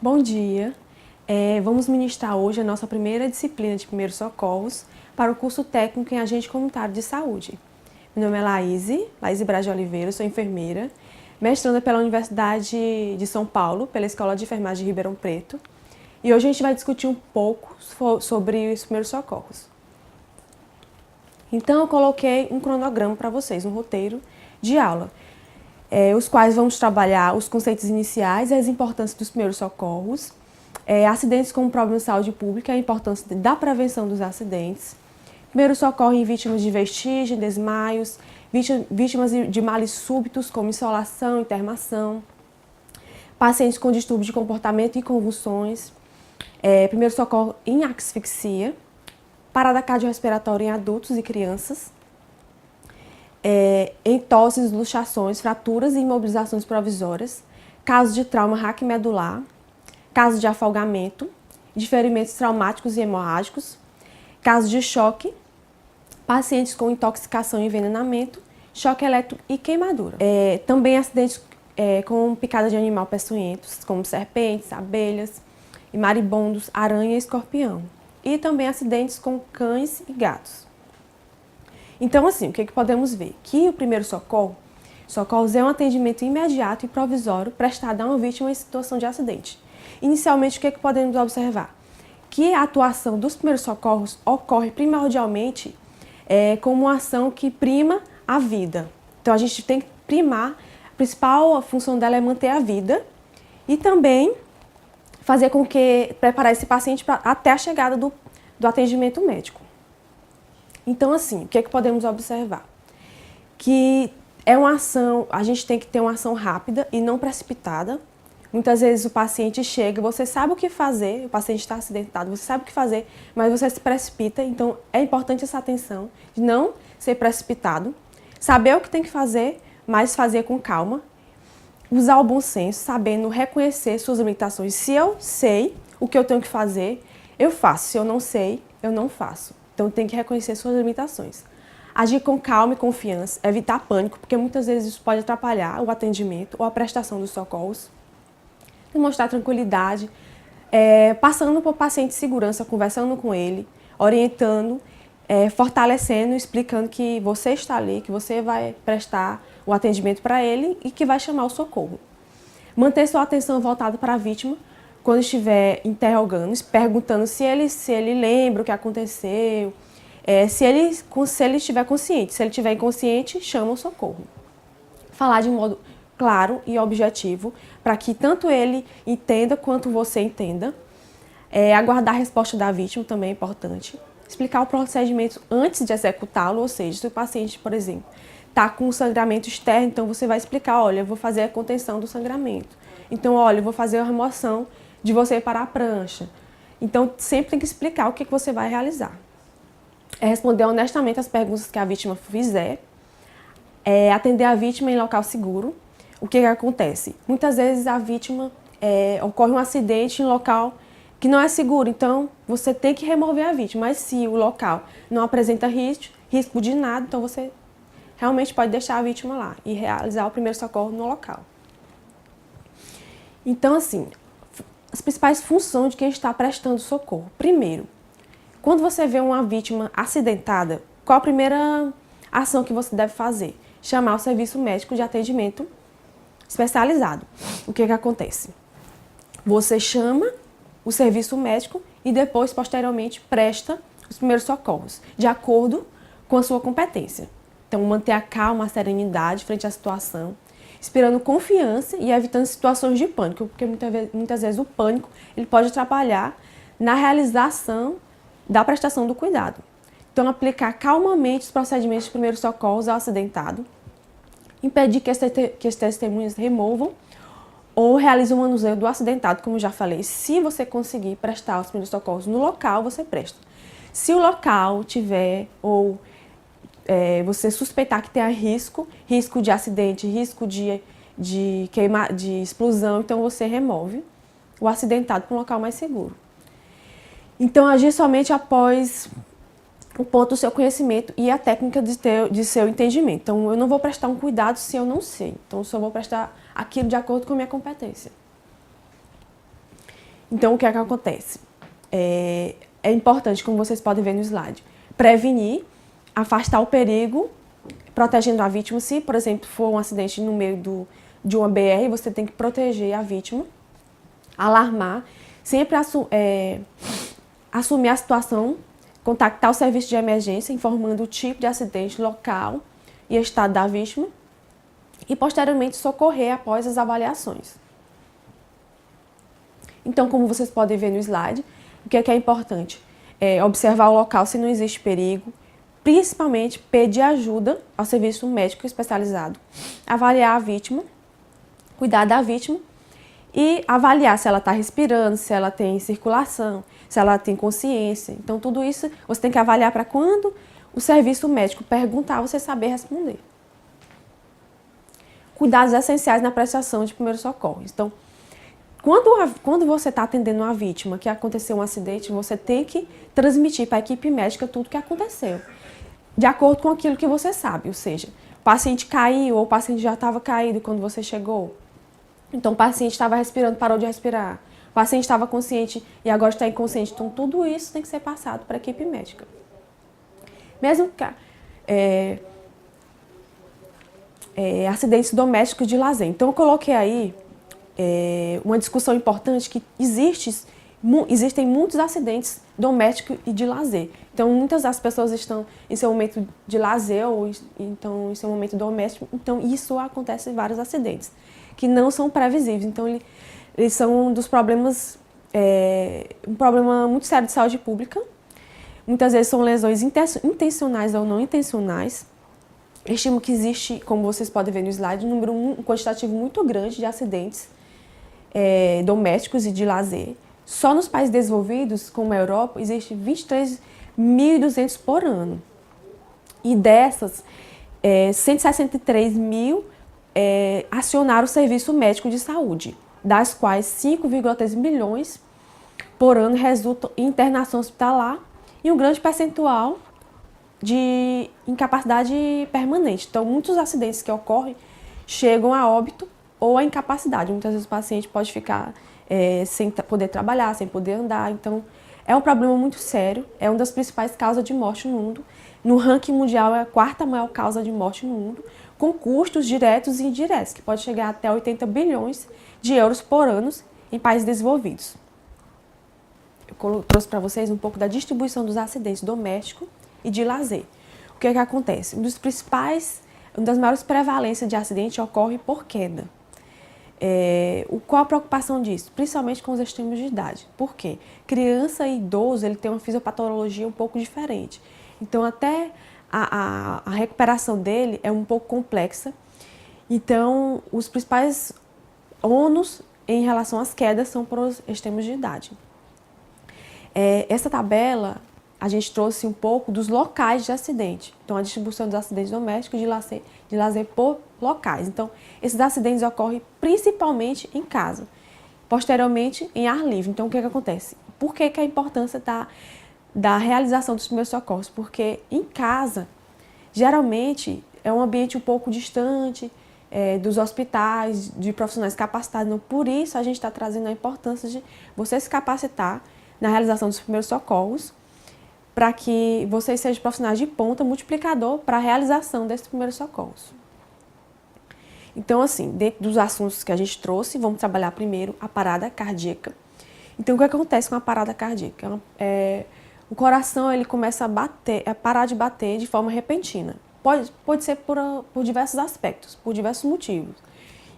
Bom dia! Vamos ministrar hoje a nossa primeira disciplina de primeiros socorros para o curso técnico em agente comunitário de saúde. Meu nome é Laís Braz de Oliveira, sou enfermeira, mestranda pela Universidade de São Paulo, pela Escola de Enfermagem de Ribeirão Preto. E hoje a gente vai discutir um pouco sobre os primeiros socorros. Então eu coloquei um cronograma para vocês, um roteiro de aula, os quais vamos trabalhar os conceitos iniciais e as importâncias dos primeiros socorros, acidentes como problema de saúde pública, a importância da prevenção dos acidentes, primeiro socorro em vítimas de vestígio, desmaios, vítimas de males súbitos como insolação, internação, pacientes com distúrbio de comportamento e convulsões, primeiro socorro em asfixia, parada cardiorrespiratória em adultos e crianças, entoses, luxações, fraturas e imobilizações provisórias, casos de trauma raquimedular, casos de afogamento, de ferimentos traumáticos e hemorrágicos, casos de choque, pacientes com intoxicação e envenenamento, choque elétrico e queimadura. Também acidentes com picada de animal peçonhentos, como serpentes, abelhas, e maribondos, aranha e escorpião. E também acidentes com cães e gatos. Então, assim, o que podemos ver? Que o primeiro socorros é um atendimento imediato e provisório prestado a uma vítima em situação de acidente. Inicialmente, o que podemos observar? Que a atuação dos primeiros socorros ocorre primordialmente como uma ação que prima a vida. Então, a gente tem que primar, a principal função dela é manter a vida e também fazer com que, preparar esse paciente até a chegada do atendimento médico. Então, assim, o que podemos observar? Que é uma ação, a gente tem que ter uma ação rápida e não precipitada. Muitas vezes o paciente chega, você sabe o que fazer, o paciente está acidentado, você sabe o que fazer, mas você se precipita. Então, é importante essa atenção de não ser precipitado, saber o que tem que fazer, mas fazer com calma, usar o bom senso, sabendo reconhecer suas limitações. Se eu sei o que eu tenho que fazer, eu faço. Se eu não sei, eu não faço. Então, tem que reconhecer suas limitações. Agir com calma e confiança, evitar pânico, porque muitas vezes isso pode atrapalhar o atendimento ou a prestação dos socorros. Demonstrar tranquilidade, passando para o paciente segurança, conversando com ele, orientando, fortalecendo, explicando que você está ali, que você vai prestar o atendimento para ele e que vai chamar o socorro. Manter sua atenção voltada para a vítima quando estiver interrogando, perguntando se ele lembra o que aconteceu, se ele estiver consciente. Se ele estiver inconsciente, chama o socorro. Falar de modo claro e objetivo, para que tanto ele entenda quanto você entenda. Aguardar a resposta da vítima também é importante. Explicar o procedimento antes de executá-lo, ou seja, se o paciente, por exemplo, está com um sangramento externo, então você vai explicar, olha, eu vou fazer a contenção do sangramento. Então, olha, eu vou fazer a remoção de você para a prancha. Então, sempre tem que explicar o que você vai realizar. Responder honestamente as perguntas que a vítima fizer. Atender a vítima em local seguro. O que acontece? Muitas vezes a vítima ocorre um acidente em local que não é seguro, então você tem que remover a vítima. Mas se o local não apresenta risco de nada, então você realmente pode deixar a vítima lá e realizar o primeiro socorro no local. Então, assim, as principais funções de quem está prestando socorro. Primeiro, quando você vê uma vítima acidentada, qual a primeira ação que você deve fazer? Chamar o serviço médico de atendimento especializado. O que acontece? Você chama o serviço médico e depois, posteriormente, presta os primeiros socorros, de acordo com a sua competência. Então, manter a calma, a serenidade frente à situação, inspirando confiança e evitando situações de pânico, porque muitas vezes o pânico ele pode atrapalhar na realização da prestação do cuidado. Então, aplicar calmamente os procedimentos de primeiros socorros ao acidentado, impedir que as testemunhas removam ou realizem o manuseio do acidentado, como eu já falei. Se você conseguir prestar os primeiros socorros no local, você presta. Se o local tiver ou você suspeitar que tenha risco de acidente, risco de explosão, então você remove o acidentado para um local mais seguro. Então, agir somente após o ponto do seu conhecimento e a técnica de seu entendimento. Então, eu não vou prestar um cuidado se eu não sei. Então, eu só vou prestar aquilo de acordo com a minha competência. Então, o que é que acontece? É importante, como vocês podem ver no slide, prevenir, afastar o perigo, protegendo a vítima. Se, por exemplo, for um acidente no meio de uma BR, você tem que proteger a vítima, alarmar, sempre assumir a situação, contactar o serviço de emergência, informando o tipo de acidente, local e estado da vítima, e posteriormente socorrer após as avaliações. Então, como vocês podem ver no slide, o que é importante? Observar o local se não existe perigo, principalmente pedir ajuda ao serviço médico especializado, avaliar a vítima, cuidar da vítima e avaliar se ela está respirando, se ela tem circulação, se ela tem consciência. Então, tudo isso você tem que avaliar para quando o serviço médico perguntar, você saber responder. Cuidados essenciais na prestação de primeiros socorros. Então, quando você está atendendo uma vítima que aconteceu um acidente, você tem que transmitir para a equipe médica tudo o que aconteceu, de acordo com aquilo que você sabe, ou seja, o paciente caiu ou o paciente já estava caído quando você chegou. Então, o paciente estava respirando, parou de respirar. O paciente estava consciente e agora está inconsciente. Então, tudo isso tem que ser passado para a equipe médica. Mesmo que acidentes domésticos de lazer. Então, eu coloquei aí uma discussão importante que existem muitos acidentes domésticos e de lazer. Então, muitas das pessoas estão em seu momento de lazer ou então em seu momento doméstico. Então, isso acontece em vários acidentes que não são previsíveis. Então, eles são um dos problemas, um problema muito sério de saúde pública. Muitas vezes são lesões intencionais ou não intencionais. Estimo que existe, como vocês podem ver no slide, um quantitativo muito grande de acidentes domésticos e de lazer. Só nos países desenvolvidos, como a Europa, existe 23.200 por ano. E dessas, 163 mil acionaram o serviço médico de saúde, das quais 5,3 milhões por ano resultam em internação hospitalar e um grande percentual de incapacidade permanente. Então, muitos acidentes que ocorrem chegam a óbito ou a incapacidade. Muitas vezes o paciente pode ficar sem poder trabalhar, sem poder andar. Então, é um problema muito sério, é uma das principais causas de morte no mundo. No ranking mundial, é a quarta maior causa de morte no mundo, com custos diretos e indiretos, que pode chegar até 80 bilhões de euros por ano em países desenvolvidos. Eu trouxe para vocês um pouco da distribuição dos acidentes domésticos e de lazer. O que é que acontece? Uma das maiores prevalências de acidente ocorre por queda. Qual a preocupação disso? Principalmente com os extremos de idade. Por quê? Criança e idoso, ele tem uma fisiopatologia um pouco diferente. Então, até a recuperação dele é um pouco complexa. Então, os principais ônus em relação às quedas são para os extremos de idade. Essa tabela, a gente trouxe um pouco dos locais de acidente. Então, a distribuição dos acidentes domésticos de lazer por locais. Então, esses acidentes ocorrem principalmente em casa, posteriormente em ar livre. Então, o que acontece? Por que a importância da realização dos primeiros socorros? Porque em casa, geralmente, é um ambiente um pouco distante dos hospitais, de profissionais capacitados. Então, por isso, a gente está trazendo a importância de você se capacitar na realização dos primeiros socorros, para que vocês sejam profissionais de ponta, multiplicador para a realização desses primeiros socorros. Então, assim, dentro dos assuntos que a gente trouxe, vamos trabalhar primeiro a parada cardíaca. Então, o que acontece com a parada cardíaca? O coração ele começa a parar de bater de forma repentina. Pode ser por diversos aspectos, por diversos motivos.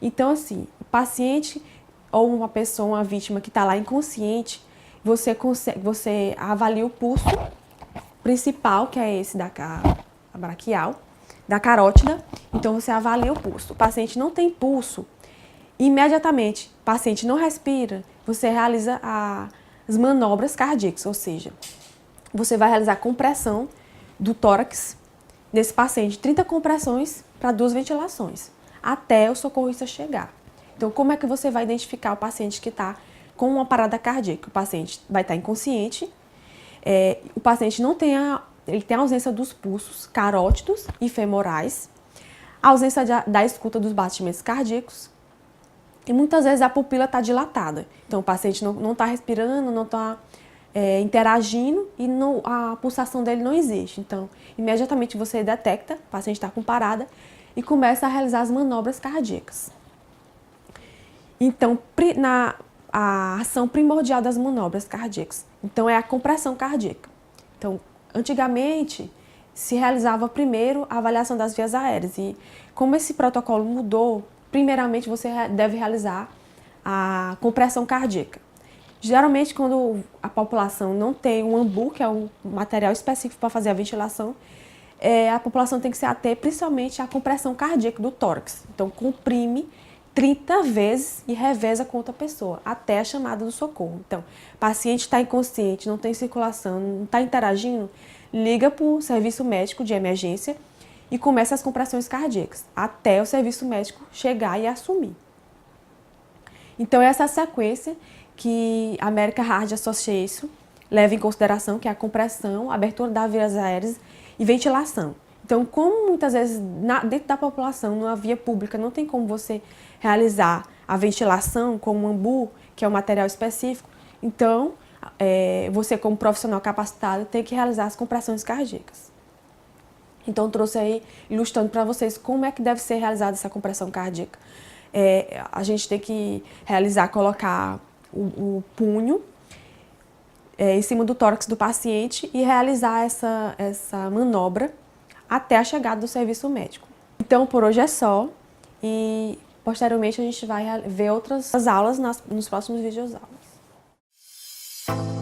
Então, assim, o paciente ou uma pessoa, uma vítima que está lá inconsciente, você avalia o pulso principal, que é esse da braquial, da carótida. Então, você avalia o pulso. O paciente não tem pulso, imediatamente, o paciente não respira, você realiza as manobras cardíacas, ou seja, você vai realizar compressão do tórax desse paciente, 30 compressões para 2 ventilações, até o socorrista chegar. Então, como é que você vai identificar o paciente que está com uma parada cardíaca? O paciente vai estar inconsciente, o paciente ele tem a ausência dos pulsos carótidos e femorais, a ausência da escuta dos batimentos cardíacos E muitas vezes a pupila está dilatada. Então o paciente não está respirando, não está interagindo e a pulsação dele não existe. Então, imediatamente você detecta, o paciente está com parada e começa a realizar as manobras cardíacas. Então, a ação primordial das manobras cardíacas, então é a compressão cardíaca. Então, antigamente se realizava primeiro a avaliação das vias aéreas e como esse protocolo mudou, primeiramente você deve realizar a compressão cardíaca. Geralmente, quando a população não tem um AMBU, que é um material específico para fazer a ventilação, a população tem que se ater principalmente à compressão cardíaca do tórax. Então, comprime 30 vezes e reveza com outra pessoa, até a chamada do socorro. Então, o paciente está inconsciente, não tem circulação, não está interagindo, liga para o serviço médico de emergência e começa as compressões cardíacas, até o serviço médico chegar e assumir. Então, essa é a sequência que a American Heart Association leva em consideração, que é a compressão, a abertura das vias aéreas e ventilação. Então, como muitas vezes dentro da população, numa via pública, não tem como você realizar a ventilação com um AMBU, que é um material específico, então você como profissional capacitado tem que realizar as compressões cardíacas. Então, eu trouxe aí, ilustrando para vocês como é que deve ser realizada essa compressão cardíaca. A gente tem que colocar o punho em cima do tórax do paciente e realizar essa manobra até a chegada do serviço médico. Então, por hoje é só e posteriormente a gente vai ver outras aulas nos próximos vídeos aulas.